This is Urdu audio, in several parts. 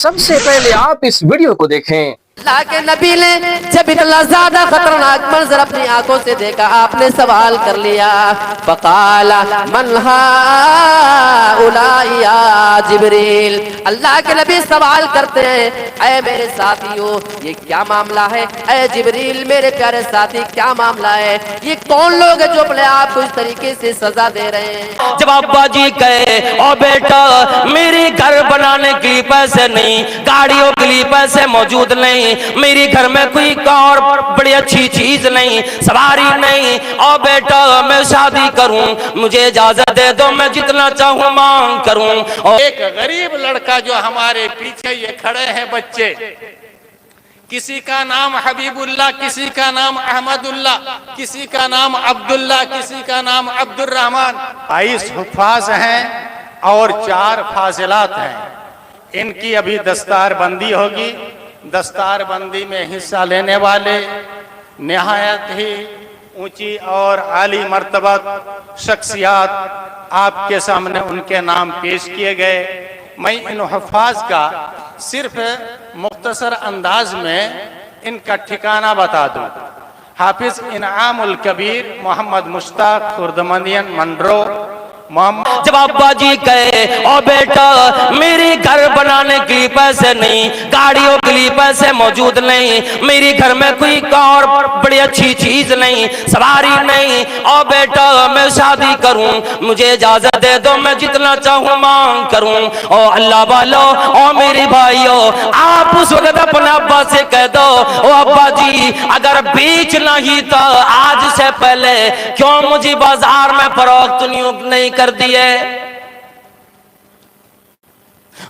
سب سے پہلے آپ اس ویڈیو کو دیکھیں۔ اللہ کے نبی نے جب اتنا زیادہ خطرناک منظر اپنی آنکھوں سے دیکھا، آپ نے سوال کر لیا، فقال من ہؤلاء یا جبریل۔ اللہ کے نبی سوال کرتے ہیں، اے میرے ساتھیو یہ کیا معاملہ ہے؟ اے جبریل میرے پیارے ساتھی کیا معاملہ ہے؟ یہ کون لوگ ہیں جو اپنے آپ کو اس طریقے سے سزا دے رہے ہیں؟ جب ابا جی کہے او بیٹا میری گھر بنانے کے لیے پیسے نہیں، گاڑیوں کے لیے پیسے موجود نہیں، میری گھر میں کوئی اور بڑی اچھی چیز نہیں، سواری نہیں، او بیٹا میں شادی کروں، مجھے اجازت دے دو، میں جتنا چاہوں مانگ کروں۔ ایک غریب لڑکا جو ہمارے پیچھے یہ کھڑے ہیں بچے، کسی کا نام حبیب اللہ، کسی کا نام احمد اللہ، کسی کا نام عبداللہ، کسی کا نام عبد الرحمن، 22 حفاظ ہیں اور 4 فاضلات ہیں۔ ان کی ابھی دستار بندی ہوگی۔ دستار بندی میں حصہ لینے والے نہایت ہی اونچی اور عالی مرتبہ شخصیات آپ کے سامنے ان کے نام پیش کیے گئے۔ میں ان حفاظ کا صرف مختصر انداز میں ان کا ٹھکانہ بتا دوں۔ حافظ انعام الکبیر محمد مشتاق خردمندین منڈرو۔ جب ابا جی کہے او بیٹا میری گھر بنانے کے لیے پیسے نہیں، گاڑیوں کے لیے پیسے موجود نہیں، میری گھر میں کوئی اور بڑی اچھی چیز نہیں، سواری نہیں، او بیٹا میں شادی کروں، مجھے اجازت دے دو، میں جتنا چاہوں مانگ کروں۔ او اللہ والو، او میری بھائیو، آپ اس وقت اپنے ابا سے کہہ دو او ابا جی اگر بیچنا ہی تھا آج سے پہلے کیوں مجھے بازار میں فروخت نہیں کر دیے؟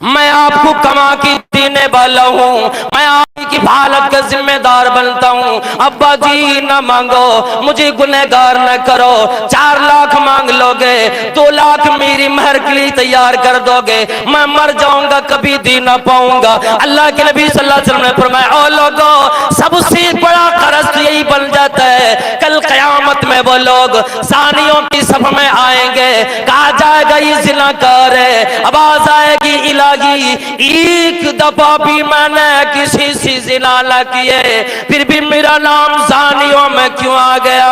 میں آپ کو کما کی دینے والا ہوں، میں آپ کی حالت کا ذمہ دار بنتا ہوں۔ ابا جی نہ مانگو، مجھے گنہگار نہ کرو، 4 لاکھ مانگ لو گے، 2 لاکھ میری مہر کے لیے تیار کر دو گے، میں مر جاؤں گا کبھی دی نہ پاؤں گا۔ اللہ کے نبی صلی اللہ علیہ وسلم نے فرمایا او لوگو سب سے بڑا قرض یہی بن جاتا ہے، کل قیامت میں وہ لوگ زانیوں کی صف میں آئیں گے، کہا جائے گا یہ زناکار ہے، آواز آئے گی الہی ایک دفعہ بھی میں نے کسی سے زنا نہ کیے، پھر بھی میرا نام زانیوں میں کیوں آ گیا؟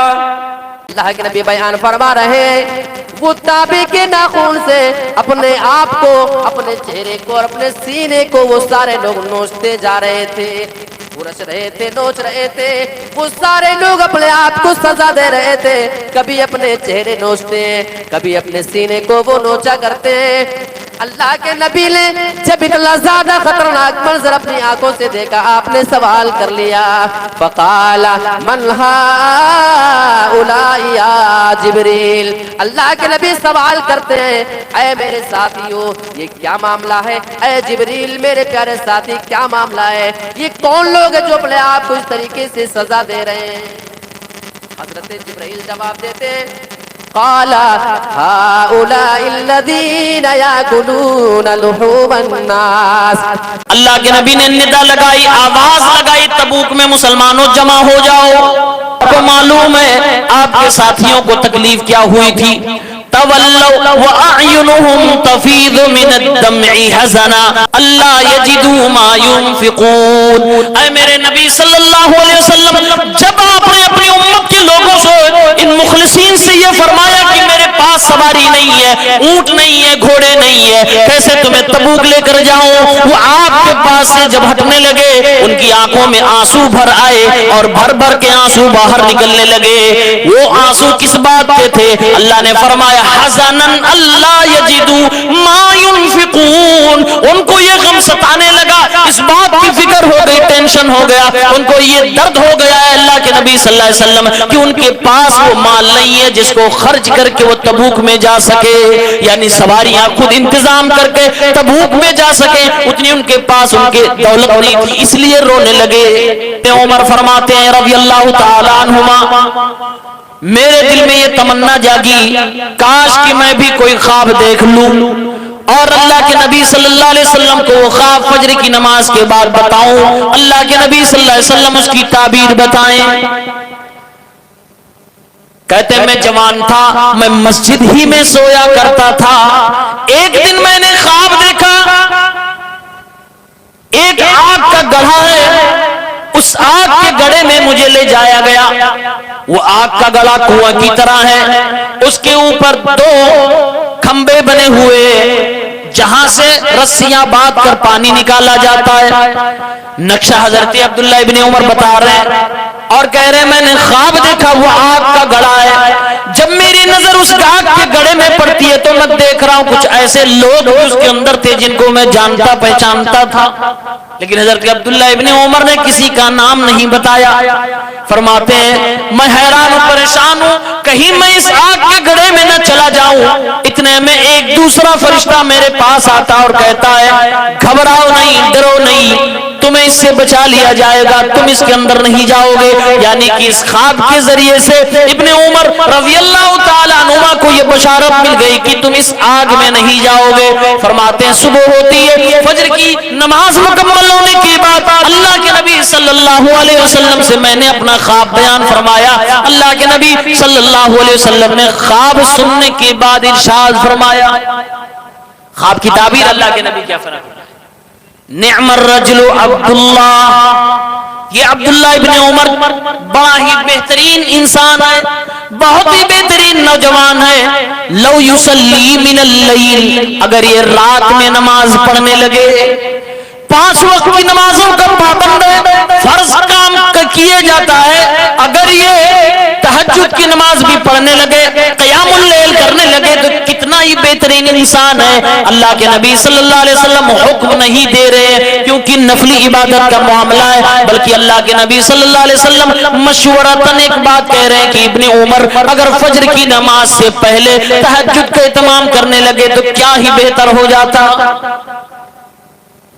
اللہ کے نبی بیان فرما رہے ہیں، وہ تابع کے ناخون سے اپنے آپ کو، اپنے چہرے کو اور اپنے سینے کو وہ سارے لوگ نوچتے جا رہے تھے، پرش رہے تھے، نوچ رہے تھے۔ وہ سارے لوگ اپنے آپ کو سزا دے رہے تھے، کبھی اپنے چہرے نوچتے ہیں، کبھی اپنے سینے کو وہ نوچا کرتے ہیں۔ اللہ کے نبی نے جب اتنا زیادہ خطرناک منظر اپنی آنکھوں سے دیکھا، آپ نے سوال کر لیا، فقال من ہؤلاء یا جبریل۔ اللہ کے نبی سوال کرتے ہیں، اے میرے ساتھیو یہ کیا معاملہ ہے؟ اے جبریل میرے پیارے ساتھی کیا معاملہ ہے؟ یہ کون لوگ ہیں جو اپنے آپ کو اس طریقے سے سزا دے رہے ہیں؟ حضرت جبرائیل جواب دیتے ہیں، قال هؤلاء الذين يأكلون لحوم الناس۔ اللہ کے نبی نے ندا لگائی، آواز لگائی، تبوک میں مسلمانوں جمع ہو جاؤ۔ آپ کو معلوم ہے آپ کے ساتھیوں کو تکلیف کیا ہوئی تھی؟ تولوا واعینہم تفیض من الدمع حزنا اللہ یجدوا ما ينفقون۔ اے میرے نبی صلی اللہ علیہ وسلم جب آپ نے اپنی امت کے لوگوں سے، ان مخلصین سے یہ فرمایا کہ میرے پاس سواری نہیں ہے، اونٹ نہیں ہے، گھوڑے نہیں ہے، کیسے تمہیں تبوک لے کر جاؤں؟ وہ آپ کے پاس سے جب ہٹنے لگے ان کی آنکھوں میں آنسو بھر آئے اور بھر بھر کے آنسو باہر نکلنے لگے۔ وہ آنسو کس بات پہ تھے؟ اللہ نے فرمایا حزنا اللہ یجدوا ما ينفقون۔ ان کو یہ غم ستانے لگا، اس بات کی فکر ہو گئی، ٹینشن ہو گیا، ان کو یہ درد ہو گیا ہے اللہ کے نبی صلی اللہ علیہ وسلم کہ ان کے پاس وہ مال نہیں ہے جس کو خرچ کر کے وہ تبوک میں جا سکے، یعنی سواریاں خود انتظام کر کے تبوک میں جا سکے، اتنی ان کے پاس ان کے دولت نہیں تھی، اس لیے رونے لگے۔ عمر فرماتے ہیں رضی اللہ تعالی عنہما، میرے دل میں یہ تمنا جاگی کاش کہ میں بھی کوئی خواب دیکھ لوں اور اللہ کے نبی صلی اللہ علیہ وسلم کو وہ خواب فجر کی نماز کے بعد بتاؤں، اللہ کے نبی صلی اللہ علیہ وسلم اس کی تعبیر بتائیں۔ کہتے ہیں میں جوان تھا، میں مسجد ہی میں سویا کرتا تھا، ایک دن میں نے خواب دیکھا ایک آگ کا گڑھا ہے، اس آگ کے گڑھے میں مجھے لے جایا گیا. وہ آگ کا گڑھا کنواں کی طرح ہے، اس کے اوپر 2 کھمبے بنے ہوئے جہاں سے رسیاں باندھ کر پانی نکالا جاتا ہے. نقشہ حضرت عبداللہ ابن عمر بتا رہے ہیں اور کہہ رہے ہیں میں نے خواب دیکھا وہ آگ کا گڑھا ہے. جب میری نظر اس آگ کے گڑھے میں پڑتی ہے تو میں دیکھ رہا ہوں کچھ ایسے لوگ اس کے اندر تھے جن کو میں جانتا پہچانتا تھا، لیکن حضرت عبداللہ ابن عمر نے کسی کا نام نہیں بتایا. فرماتے ہیں میں حیران و پریشان ہوں، کہیں میں اس آگ کے گڑھے میں نہ چلا جاؤں. اتنے میں ایک دوسرا فرشتہ میرے پاس آتا اور کہتا ہے گھبراؤ نہیں، ڈرو نہیں، تمہیں اس سے بچا لیا جائے گا، تم اس کے اندر نہیں جاؤ گے. یعنی کہ اس خواب کے ذریعے سے ابن عمر رضی اللہ تعالیٰ عنہما کو یہ بشارت مل گئی کہ تم اس آگ میں نہیں جاؤ گے. فرماتے ہیں صبح ہوتی ہے، فجر کی نماز مکمل ہونے کے بعد اللہ کے نبی صلی اللہ علیہ وسلم سے میں نے اپنا خواب بیان فرمایا. اللہ کے نبی صلی اللہ علیہ وسلم نے خواب سننے کے بعد ارشاد فرمایا. خواب کی تعبیر اللہ کے نبی کیا فرمایا؟ نعم الرجل عبداللہ، یہ عبداللہ ابن عمر بڑا ہی بہترین انسان ہے، بہت ہی بہترین نوجوان ہے. لو یصلی من اللیل، اگر یہ رات میں نماز پڑھنے لگے، 5 وقت کی نمازوں کا پابند ہے، فرض کام کیے جاتا ہے، اگر یہ تہجد کی نماز بھی پڑھنے لگے، قیام اللیل کرنے لگے تو کتنا ہی بہترین انسان ہے. اللہ کے نبی صلی اللہ علیہ وسلم حکم نہیں دے رہے کیونکہ نفلی عبادت کا معاملہ ہے، بلکہ اللہ کے نبی صلی اللہ علیہ وسلم مشورتاً ایک بات کہہ رہے ہیں کہ ابن عمر اگر فجر کی نماز سے پہلے تہجد کا اہتمام کرنے لگے تو کیا ہی بہتر ہو جاتا.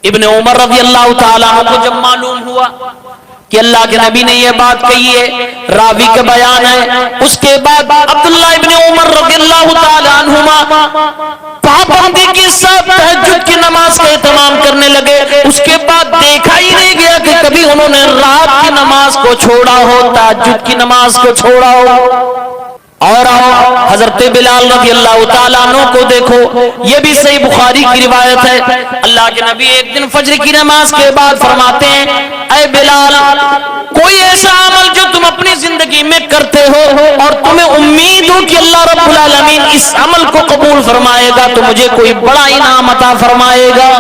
ابن عمر رضی اللہ تعالیٰ عنہ کو جب معلوم ہوا کہ اللہ کے نبی نے یہ بات کہی ہے، راوی کا بیان ہے، اس کے بعد عبداللہ ابن عمر رضی اللہ تعالیٰ عنہما پابندی کے ساتھ تہجد کی نماز کا اہتمام کرنے لگے. اس کے بعد دیکھا ہی نہیں گیا کہ کبھی انہوں نے رات کی نماز کو چھوڑا ہو، تہجد کی نماز کو چھوڑا ہو. اور حضرت بلال رضی اللہ تعالیٰ عنہ کو دیکھو، یہ بھی صحیح بخاری کی روایت ہے. اللہ کے نبی ایک دن فجر کی نماز کے بعد فرماتے ہیں اے بلال، کوئی ایسا عمل جو تم اپنی زندگی میں کرتے ہو اور تمہیں امید ہو کہ اللہ رب العالمین اس عمل کو قبول فرمائے گا تو مجھے کوئی بڑا انعام عطا فرمائے گا.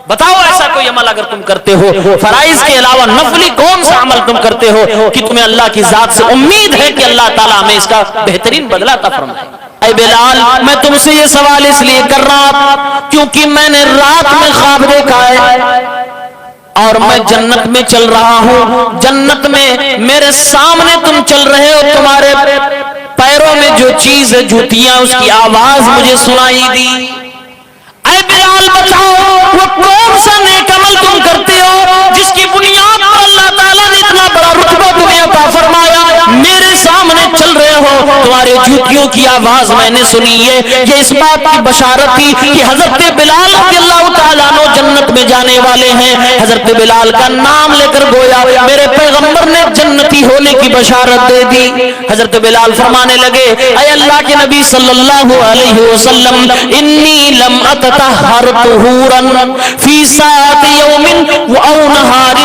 بتاؤ ایسا کوئی عمل اگر تم کرتے ہو، فرائض کے علاوہ نفلی کون سا عمل تم کرتے ہو کہ تمہیں اللہ کی ذات سے امید ہے کہ اللہ تعالیٰ ہمیں اس کا بہترین بدلہ عطا فرمائے. اے بلال، میں تم سے یہ سوال اس لیے کر رہا کیونکہ میں نے رات میں خواب دیکھا ہے اور میں جنت میں چل رہا ہوں، جنت میں میرے سامنے تم چل رہے ہو، تمہارے پیروں میں جو چیز ہے جوتیاں، اس کی آواز مجھے سنائی دی. اے بلال بتاؤ وہ کون سا نیک عمل تم کرتے ہو جس کی بنیاد پر اللہ تعالیٰ نے اتنا بڑا رتبہ تمہیں عطا فرمایا. میرے سامنے چل رہے ہو، تمہارے جوتیوں کی آواز میں نے سنی ہے. یہ اس بات کی بشارت تھی کہ حضرت بلال رضی اللہ تعالیٰ عنہ جنت میں جانے والے ہیں. حضرت بلال کا نام لے کر گویا میرے پیغمبر نے جنتی ہونے کی بشارت دے دی. حضرت بلال فرمانے لگے اے اللہ کے نبی صلی اللہ علیہ وسلم، انی لم اتطہر طہورا فی ساعت یوم او نہار،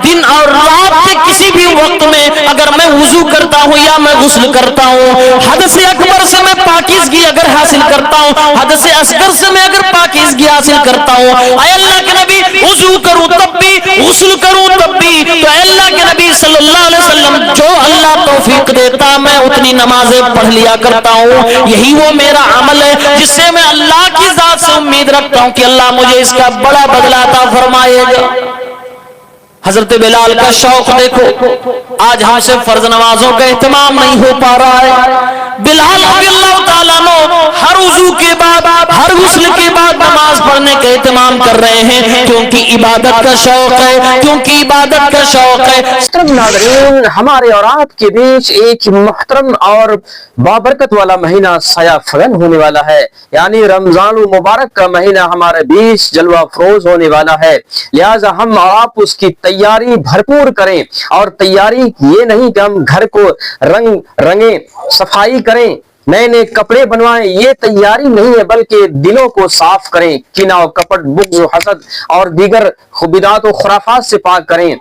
دن اور رات کے کسی بھی وقت میں اگر میں وضو کرتا ہوں یا میں غسل کرتا ہوں، حدث اکبر سے میں پاکیزگی اگر حاصل کرتا ہوں، حدث اصغر سے میں اگر پاکیزگی حاصل کرتا ہوں، اے اللہ کے نبی وضو کروں تب بھی، غسل کروں تب بھی، تو اے اللہ کے نبی صلی اللہ علیہ وسلم جو اللہ توفیق دیتا میں اتنی نمازیں پڑھ لیا کرتا ہوں. یہی وہ میرا عمل ہے جس سے میں اللہ کی ذات سے امید رکھتا ہوں کہ اللہ مجھے اس کا بڑا بدلہ عطا فرمائے گا. حضرت بلال کا شوق دیکھو، آج ہم سے فرض نمازوں کا اہتمام نہیں ہو پا رہا ہے. بلال رضی اللہ تعالیٰ عنہ ہر وضو کے بعد، ہر غسل کے بعد نماز پڑھنے کا اہتمام کر رہے ہیں کیونکہ عبادت کا شوق ہے، کیونکہ عبادت کا شوق ہے. محترم ناظرین، ہمارے اور آپ کے بیچ ایک محترم اور بابرکت والا مہینہ سایہ فگن ہونے والا ہے، یعنی رمضان المبارک کا مہینہ ہمارے بیچ جلوہ فروز ہونے والا ہے. لہٰذا ہم آپ اس کی تیاری بھرپور کریں، اور تیاری یہ نہیں کہ ہم گھر کو رنگیں، صفائی کریں، نئے نئے کپڑے بنوائیں، یہ تیاری نہیں ہے بلکہ دلوں کو صاف کریں، کینہ و کپٹ، بغض و حسد اور دیگر بدعات و خرافات سے پاک کریں۔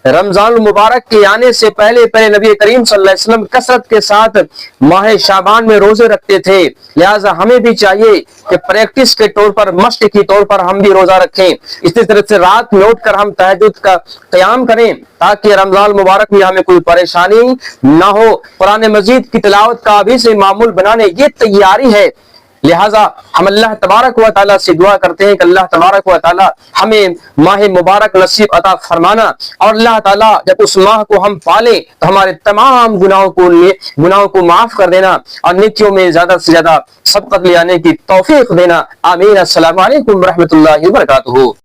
رمضان المبارک کے آنے سے پہلے نبی کریم صلی اللہ علیہ وسلم کثرت کے ساتھ ماہ شعبان میں روزے رکھتے تھے، لہٰذا ہمیں بھی چاہیے کہ پریکٹس کے طور پر، مشق کی طور پر ہم بھی روزہ رکھیں۔ اسی طرح سے رات میں اٹھ کر ہم تہجد کا قیام کریں تاکہ رمضان المبارک میں ہمیں کوئی پریشانی نہ ہو۔ قرآن مجید کی تلاوت کا ابھی سے معمول بنانے یہ تیاری ہے، لہٰذا ہم اللہ تبارک و تعالیٰ سے دعا کرتے ہیں کہ اللہ تبارک و تعالیٰ ہمیں ماہ مبارک نصیب عطا فرمانا، اور اللہ تعالیٰ جب اس ماہ کو ہم پالیں تو ہمارے تمام گناہوں کو معاف کر دینا اور نیکیوں میں زیادہ سے زیادہ سبقت لے آنے کی توفیق دینا۔ آمین۔ السلام علیکم ورحمۃ اللہ وبرکاتہ۔